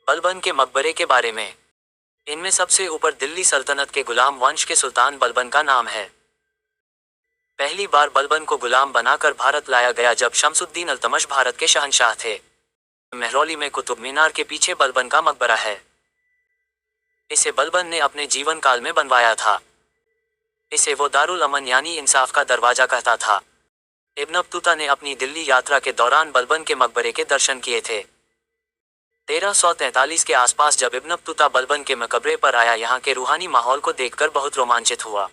बलबन के मकबरे के बारे में। इनमें सबसे ऊपर दिल्ली सल्तनत के गुलाम वंश के सुल्तान बलबन का नाम है। पहली बार बलबन को गुलाम बनाकर भारत लाया गया जब शमसुद्दीन अल्तमश भारत के शहंशाह थे। महरौली में कुतुब मीनार के पीछे बलबन का मकबरा है। इसे बलबन ने अपने जीवन काल में बनवाया था। इसे वो दारुल अमन यानी इंसाफ का दरवाजा कहता था। इब्न बतूता ने अपनी दिल्ली यात्रा के दौरान बलबन के मकबरे के दर्शन किए थे। 1343 के आसपास जब इब्न बतूता बलबन के मकबरे पर आया, यहाँ के रूहानी माहौल को देखकर बहुत रोमांचित हुआ।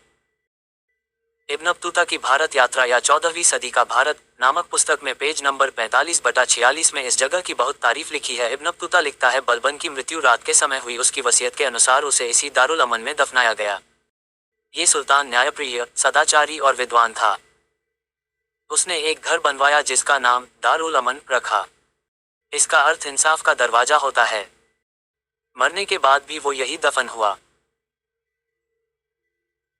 इब्न बतूता की भारत यात्रा या 14वीं सदी का भारत नामक पुस्तक में पेज नंबर 45/46 में इस जगह की बहुत तारीफ लिखी है। इब्न बतूता लिखता है, बलबन की मृत्यु रात के समय हुई। उसकी वसीयत के अनुसार उसे इसी दारुल अमन में दफनाया गया। ये सुल्तान न्यायप्रिय, सदाचारी और विद्वान था। उसने एक घर बनवाया जिसका नाम दारुल अमन रखा। इसका अर्थ इंसाफ का दरवाजा होता है। मरने के बाद भी वो यही दफन हुआ।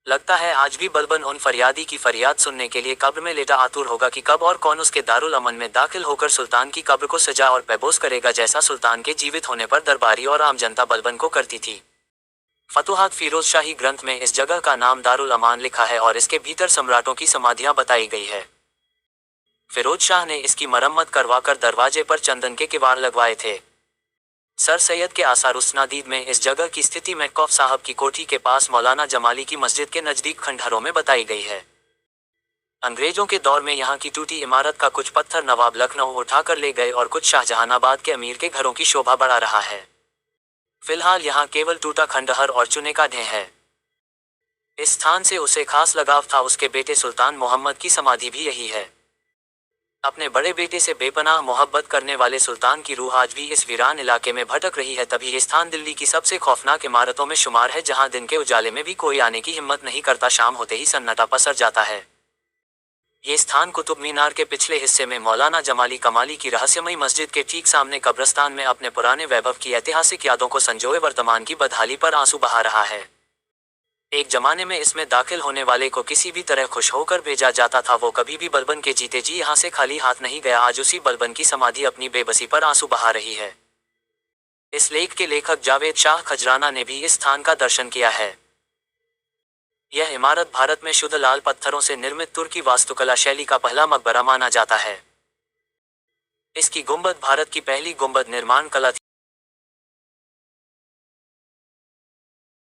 लगता है आज भी बलबन उन फरियादी की फरियाद सुनने के लिए कब्र में लेटा आतुर होगा कि कब और कौन उसके दारुल अमन में दाखिल होकर सुल्तान की कब्र को सजा और पैबोस करेगा, जैसा सुल्तान के जीवित होने पर दरबारी और आम जनता बलबन को करती थी। फतुहात फिरोज शाही ग्रंथ में इस जगह का नाम दारुल अमान लिखा है और इसके भीतर सम्राटों की समाधियां बताई गई है। फिरोज शाह ने इसकी मरम्मत करवाकर दरवाजे पर चंदन के किवाड़ लगवाए थे। सर सैयद के आसारुस्नादीद में इस जगह की स्थिति महकौफ साहब की कोठी के पास मौलाना जमाली की मस्जिद के नजदीक खंडहरों में बताई गई है। अंग्रेजों के दौर में यहाँ की टूटी इमारत का कुछ पत्थर नवाब लखनऊ उठाकर ले गए और कुछ शाहजहानाबाद के अमीर के घरों की शोभा बढ़ा रहा है। फिलहाल यहाँ केवल टूटा खंडहर और चूने का ढेर है। इस स्थान से उसे खास लगाव था। उसके बेटे सुल्तान मोहम्मद की समाधि भी यही है। अपने बड़े बेटे से बेपनाह मोहब्बत करने वाले सुल्तान की रूह आज भी इस वीरान इलाके में भटक रही है। तभी ये स्थान दिल्ली की सबसे खौफनाक इमारतों में शुमार है, जहां दिन के उजाले में भी कोई आने की हिम्मत नहीं करता। शाम होते ही सन्नाटा पसर जाता है। ये स्थान कुतुब मीनार के पिछले हिस्से में मौलाना जमाली कमाली की रहस्यमयी मस्जिद के ठीक सामने कब्रस्तान में अपने पुराने वैभव की ऐतिहासिक यादों को संजोए वर्तमान की बदहाली पर आंसू बहा रहा है। एक जमाने में इसमें दाखिल होने वाले को किसी भी तरह खुश होकर भेजा जाता था। वो कभी भी बलबन के जीते जी यहाँ से खाली हाथ नहीं गया। आज उसी बलबन की समाधि अपनी बेबसी पर आंसू बहा रही है। इस लेख के लेखक जावेद शाह खजराना ने भी इस स्थान का दर्शन किया है। यह इमारत भारत में शुद्ध लाल पत्थरों से निर्मित तुर्की वास्तुकला शैली का पहला मकबरा माना जाता है। इसकी गुंबद भारत की पहली गुंबद निर्माण कला थी।